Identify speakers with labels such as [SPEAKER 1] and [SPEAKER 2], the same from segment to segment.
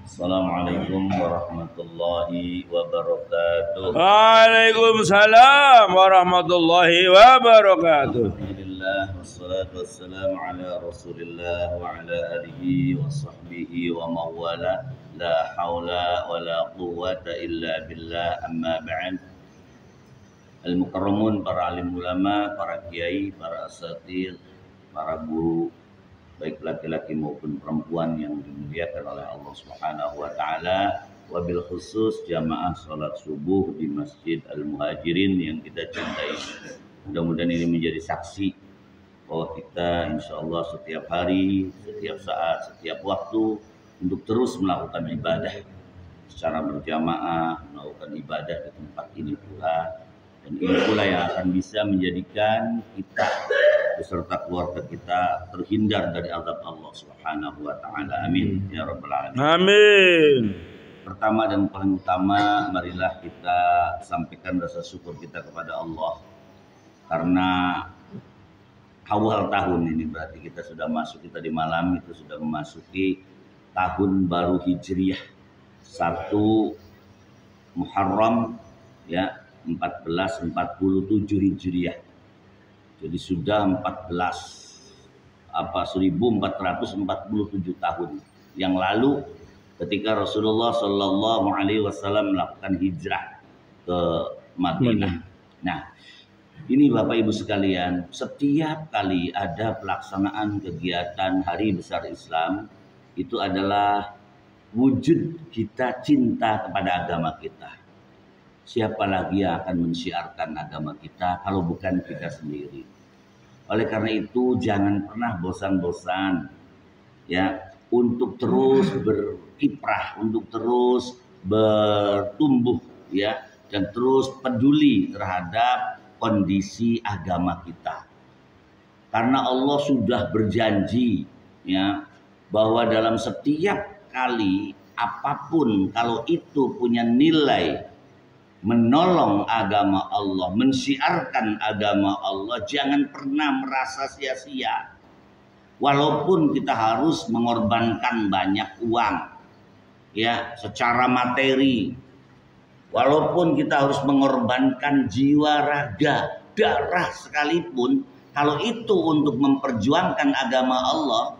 [SPEAKER 1] Assalamualaikum warahmatullahi wabarakatuh.
[SPEAKER 2] Waalaikumsalam warahmatullahi wabarakatuh.
[SPEAKER 1] Alhamdulillah wassalatu wassalamu ala Rasulillah wa ala alihi wa sahbihi wa mawala. La haula wa la quwwata illa billah, amma ba'd. Al-mukarramun, para alim ulama, para kiai, para asatir, para guru, baik laki-laki maupun perempuan yang dimuliakan oleh Allah Subhanahu wa taala, wabil khusus jamaah salat subuh di Masjid Al-Muhajirin yang kita cintai. Mudah-mudahan ini menjadi saksi bahwa kita insya Allah setiap hari, setiap saat, setiap waktu untuk terus melakukan ibadah secara berjamaah, melakukan ibadah di tempat ini pula. Dan ini pula yang akan bisa menjadikan kita beserta keluarga kita terhindar dari azab Allah Subhanahu wa taala. Amin ya rabbal alamin.
[SPEAKER 2] Amin.
[SPEAKER 1] Pertama dan paling utama, marilah kita sampaikan rasa syukur kita kepada Allah karena awal tahun ini, berarti kita sudah masuk, kita di malam itu sudah memasuki tahun baru Hijriah 1 Muharram ya 1447 Hijriah. Jadi sudah 1447 tahun yang lalu ketika Rasulullah Shallallahu Alaihi Wasallam melakukan hijrah ke Madinah. Nah, ini Bapak Ibu sekalian, setiap kali ada pelaksanaan kegiatan Hari Besar Islam, itu adalah wujud kita cinta kepada agama kita. Siapa lagi yang akan mensiarkan agama kita kalau bukan kita sendiri? Oleh karena itu jangan pernah bosan-bosan ya untuk terus berkiprah, untuk terus bertumbuh ya, dan terus peduli terhadap kondisi agama kita. Karena Allah sudah berjanji ya bahwa dalam setiap kali apapun kalau itu punya nilai menolong agama Allah, mensiarkan agama Allah, jangan pernah merasa sia-sia. Walaupun kita harus mengorbankan banyak uang, ya, secara materi. Walaupun kita harus mengorbankan jiwa, raga, darah sekalipun, kalau itu untuk memperjuangkan agama Allah,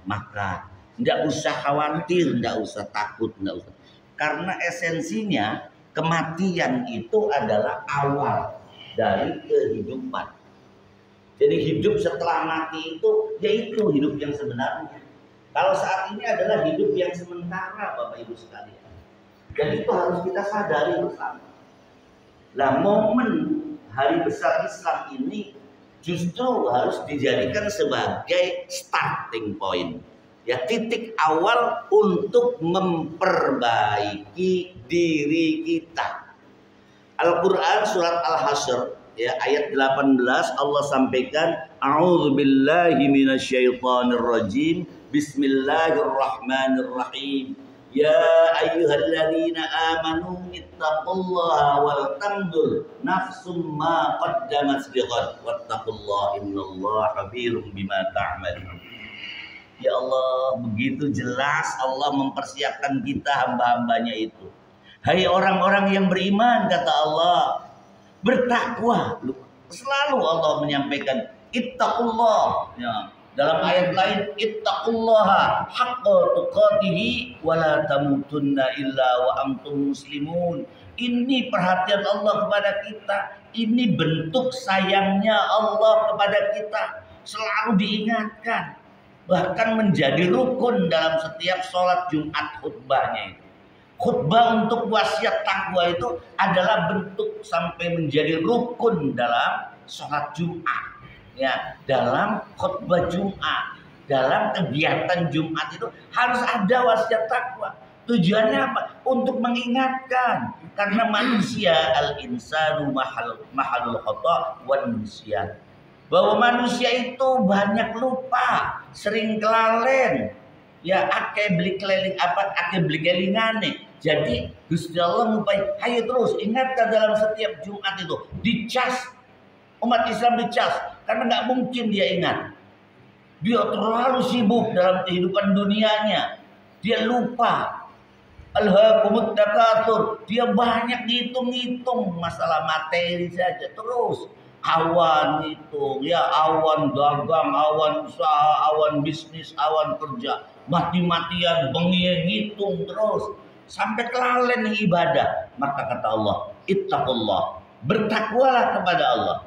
[SPEAKER 1] maka tidak usah khawatir, tidak usah takut, tidak usah. Karena esensinya kematian itu adalah awal dari kehidupan. Jadi hidup setelah mati itu yaitu hidup yang sebenarnya. Kalau saat ini adalah hidup yang sementara, Bapak Ibu sekalian. Dan itu harus kita sadari bersama. Nah, momen Hari Besar Islam ini justru harus dijadikan sebagai starting point. Ya, titik awal untuk memperbaiki diri kita. Al-Quran surat Al-Hasyr ya, ayat 18 Allah sampaikan, a'udzubillahi minasyaitonirrajim, bismillahirrahmanirrahim, ya ayyuhalladzina amanu ittaqullaha wal tanzur nafsum ma qaddamat lighad wattaqullaha innallaha khabirum bima ta'malun. Ya Allah, begitu jelas Allah mempersiapkan kita hamba-hambanya itu. Hai orang-orang yang beriman, kata Allah, bertakwa. Selalu Allah menyampaikan ittaqullah. Ya. Dalam ayat lain, ittaqullaha haqqa tuqatihi wa la tamutunna illa wa antum muslimun. Ini perhatian Allah kepada kita. Ini bentuk sayangnya Allah kepada kita. Selalu diingatkan. Bahkan menjadi rukun dalam setiap sholat Jumat khutbahnya itu. Khutbah untuk wasiat takwa itu adalah bentuk sampai menjadi rukun dalam sholat Jumat. Ya, dalam khutbah Jumat, dalam kegiatan Jumat itu harus ada wasiat takwa. Tujuannya apa? Untuk mengingatkan. Karena manusia al-insanu mahalul khata' wan nisyan. Bahwa manusia itu banyak lupa, sering kelalen, ya ake beli kelingane. Jadi Gusti Allah ngupai, ayo terus ingatkan dalam setiap Jumat itu dicas, umat Islam dicas, karena nggak mungkin dia ingat. Dia terlalu sibuk dalam kehidupan dunianya, dia lupa Alhaakumut takatsur. Dia banyak ngitung-ngitung masalah materi saja terus. Awan itu, ya awan dagang, awan usaha, awan bisnis, awan kerja. Mati-matian bengi ngitung terus sampai kelalen ibadah. Maka kata Allah, ittaqullah, bertakwalah kepada Allah.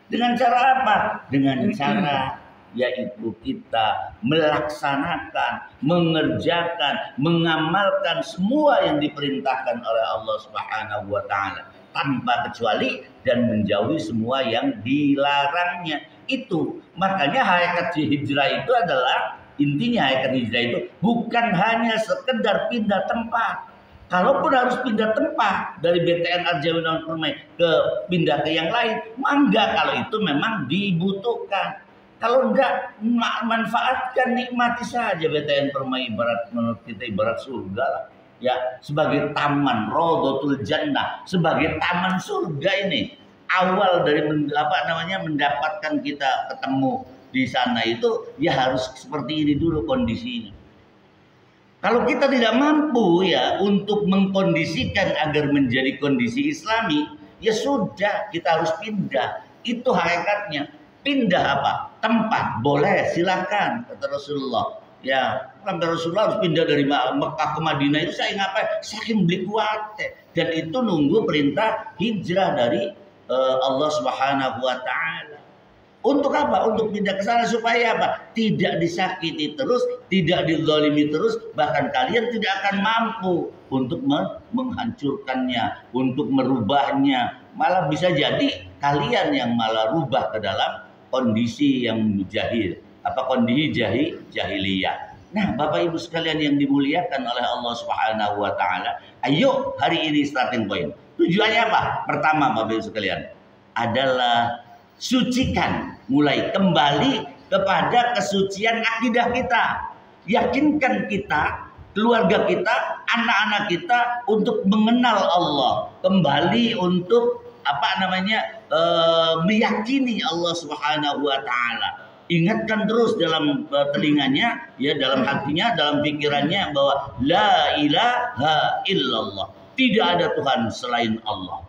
[SPEAKER 1] Dengan cara apa? Dengan cara yaitu kita melaksanakan, mengerjakan, mengamalkan semua yang diperintahkan oleh Allah Subhanahu wa taala tanpa kecuali dan menjauhi semua yang dilarangnya. Itu makanya hakikat hijrah itu adalah intinya hakikat hijrah itu bukan hanya sekedar pindah tempat. Kalaupun harus pindah tempat dari BTN Arjawinangun Permai ke pindah ke yang lain, mangga kalau itu memang dibutuhkan. Kalau enggak, manfaatkan, nikmati saja BTN Permai, ibarat menurut kita ibarat surga lah. Ya, sebagai taman Raudhatul Jannah, sebagai taman surga ini. Awal dari mendapatkan kita ketemu di sana itu ya harus seperti ini dulu kondisinya. Kalau kita tidak mampu ya untuk mengkondisikan agar menjadi kondisi Islami, ya sudah kita harus pindah. Itu hakikatnya. Pindah apa? Tempat boleh, silakan kata Rasulullah. Ya, sampai Rasulullah harus pindah dari Mekah ke Madinah itu saya ngapain? Saking beli kuat. Dan itu nunggu perintah hijrah dari Allah Subhanahu wa taala. Untuk apa? Untuk pindah ke sana supaya apa? Tidak disakiti terus, tidak dizalimi terus, bahkan kalian tidak akan mampu untuk menghancurkannya, untuk merubahnya. Malah bisa jadi kalian yang malah rubah ke dalam kondisi yang jahil, kondisi jahiliyah. Nah, Bapak Ibu sekalian yang dimuliakan oleh Allah Subhanahu wa taala, ayo hari ini starting point. Tujuannya apa? Pertama, Bapak Ibu sekalian, adalah sucikan, mulai kembali kepada kesucian akidah kita. Yakinkan kita, keluarga kita, anak-anak kita untuk mengenal Allah, kembali untuk meyakini Allah Subhanahu wa taala. Ingatkan terus dalam telinganya, ya dalam hatinya, dalam pikirannya bahwa la ilaha illallah. Tidak ada Tuhan selain Allah.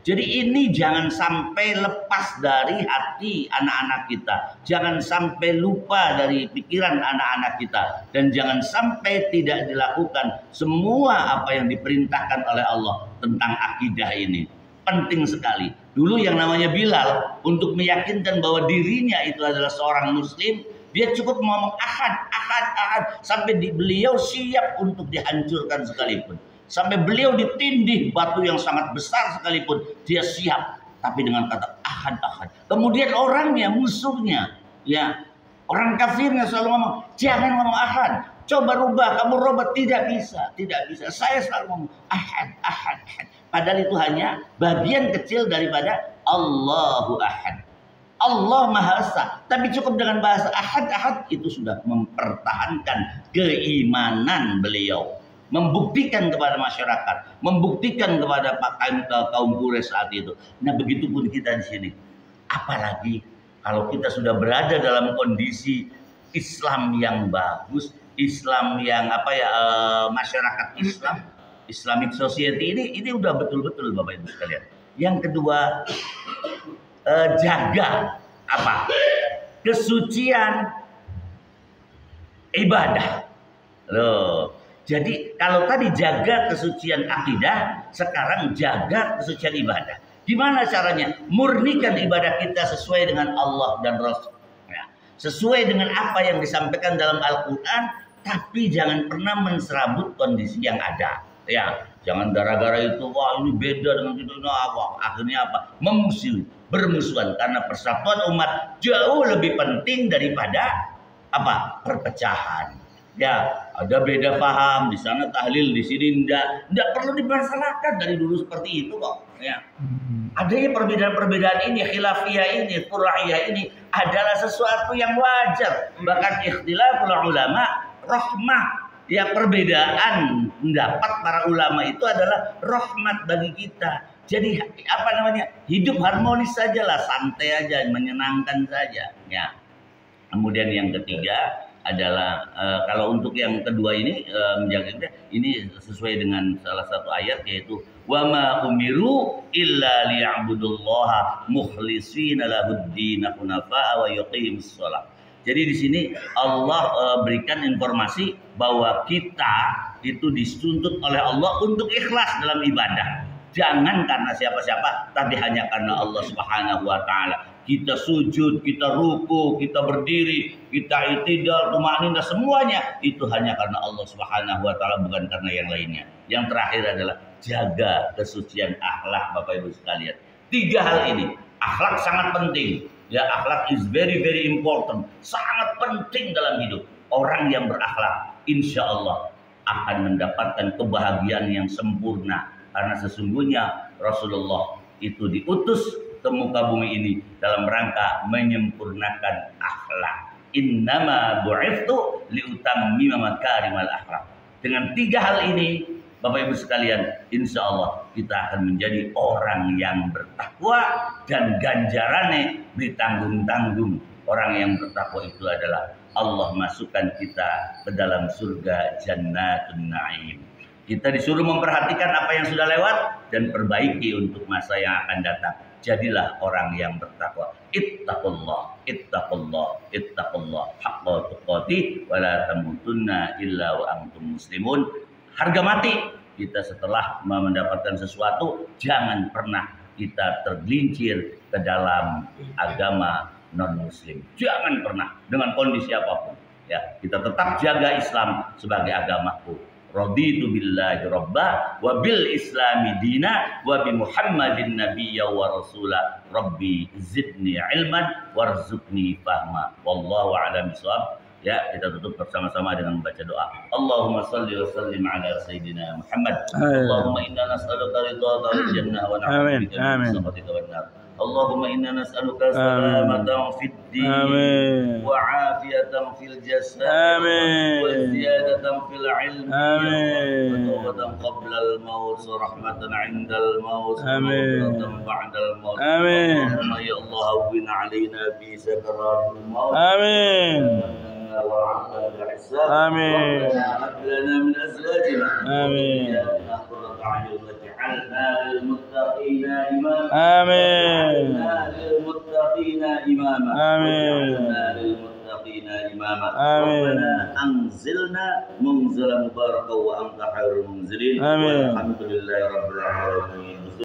[SPEAKER 1] Jadi ini jangan sampai lepas dari hati anak-anak kita. Jangan sampai lupa dari pikiran anak-anak kita. Dan jangan sampai tidak dilakukan semua apa yang diperintahkan oleh Allah tentang akidah ini. Penting sekali. Dulu yang namanya Bilal untuk meyakinkan bahwa dirinya itu adalah seorang muslim, dia cukup ngomong ahad, sampai beliau siap untuk dihancurkan sekalipun. Sampai beliau ditindih batu yang sangat besar sekalipun dia siap. Tapi dengan kata ahad. Kemudian orangnya, musuhnya, ya orang kafirnya selalu ngomong jangan ngomong ahad. Coba rubah, kamu rubah, tidak bisa. Saya selalu ngomong ahad. Padahal itu hanya bagian kecil daripada Allahu Ahad. Allah Maha Esa. Tapi cukup dengan bahasa ahad itu sudah mempertahankan keimanan beliau. Membuktikan kepada masyarakat, membuktikan kepada kaum Quraisy saat itu. Nah, begitupun kita di sini. Apalagi kalau kita sudah berada dalam kondisi Islam yang bagus, Islam yang masyarakat Islam, Islamic Society ini udah betul-betul Bapak Ibu sekalian. Yang kedua, jaga kesucian ibadah. Loh. Jadi kalau tadi jaga kesucian akidah, sekarang jaga kesucian ibadah. Gimana caranya? Murnikan ibadah kita sesuai dengan Allah dan Rasul. Ya. Sesuai dengan apa yang disampaikan dalam Al-Quran, tapi jangan pernah menserabut kondisi yang ada. Ya, jangan gara-gara itu, wah ini beda dengan itu, akhirnya bermusuhan. Karena persatuan umat jauh lebih penting daripada perpecahan. Ya, ada beda paham, di sana tahlil, di sini enggak perlu dimasalahkan, dari dulu seperti itu kok. Ya. Adanya perbedaan-perbedaan ini, khilafiyah ini, fur'iyah ini adalah sesuatu yang wajar. Bahkan ikhtilaful ulama rahmah. Ya, perbedaan pendapat para ulama itu adalah rahmat bagi kita. Jadi hidup harmonis sajalah, santai aja, menyenangkan saja. Ya. Kemudian yang ketiga, adalah kalau untuk yang kedua ini menjaga ini sesuai dengan salah satu ayat yaitu wa ma umiru illa liya'budullaha mukhlishina lahud-din hunafa wa yuqimus shalah. Jadi di sini Allah berikan informasi bahwa kita itu dituntut oleh Allah untuk ikhlas dalam ibadah. Jangan karena siapa-siapa, tapi hanya karena Allah Subhanahu wa taala. Kita sujud, kita ruku, kita berdiri, kita i'tidal, tumaninah, semuanya itu hanya karena Allah Subhanahu wa taala, bukan karena yang lainnya. Yang terakhir adalah jaga kesucian akhlak, Bapak Ibu sekalian. 3 hal ini, akhlak sangat penting. Ya, akhlak is very very important, sangat penting dalam hidup. Orang yang berakhlak, insya Allah akan mendapatkan kebahagiaan yang sempurna. Karena sesungguhnya Rasulullah itu diutus ke muka bumi ini dalam rangka menyempurnakan akhlak. Innama bu'ithtu liutammima makarimal akhlak. Dengan 3 hal ini, Bapak Ibu sekalian, insya Allah kita akan menjadi orang yang bertakwa dan ganjarannya ditanggung-tanggung. Orang yang bertakwa itu adalah Allah masukkan kita ke dalam surga Jannatun Na'im. Kita disuruh memperhatikan apa yang sudah lewat dan perbaiki untuk masa yang akan datang. Jadilah orang yang bertakwa. Ittaqullah, ittaqullah, ittaqullah haqqa tuqatih wa la tamutunna illa wa antum muslimun. Harga mati kita setelah mendapatkan sesuatu, jangan pernah kita tergelincir ke dalam agama non-muslim. Jangan pernah dengan kondisi apapun. Ya, kita tetap jaga Islam sebagai agamaku. Raditu billahi rabba wa bil islami dina wa bi Muhammadin nabiyya wa rasula. Rabbi zidni ilman warzuqni fahma. Wallahu a'lam bishawab. Ya, kita tutup bersama-sama dengan membaca doa. Allahumma salli wa sallim ala sayyidina Muhammad. Allahumma inna nas'aluka ridhaka wal jannah wa na'udzubika min sakhatika wan nar. Allahumma inna nas'aluka salamatan fid din wa 'afiyatan fil jasad wa ziyadatan fil 'ilmi wa tawbatan qabla al maut wa rahmatan 'inda al maut wa maghfiratan ba'da al maut. Allahumma ya Allah hawwin 'alaina fi sakaratil maut. وعافنا بالحساب. آمين. هب لنا من أزواجنا. آمين. قرة أعين واجعلنا للمتقين إماما. آمين. للمتقين إماما. آمين. للمتقين إماما. آمين. ربنا أنزلنا منزلا مباركا وأنت خير المنزلين. آمين. والحمد لله رب العالمين.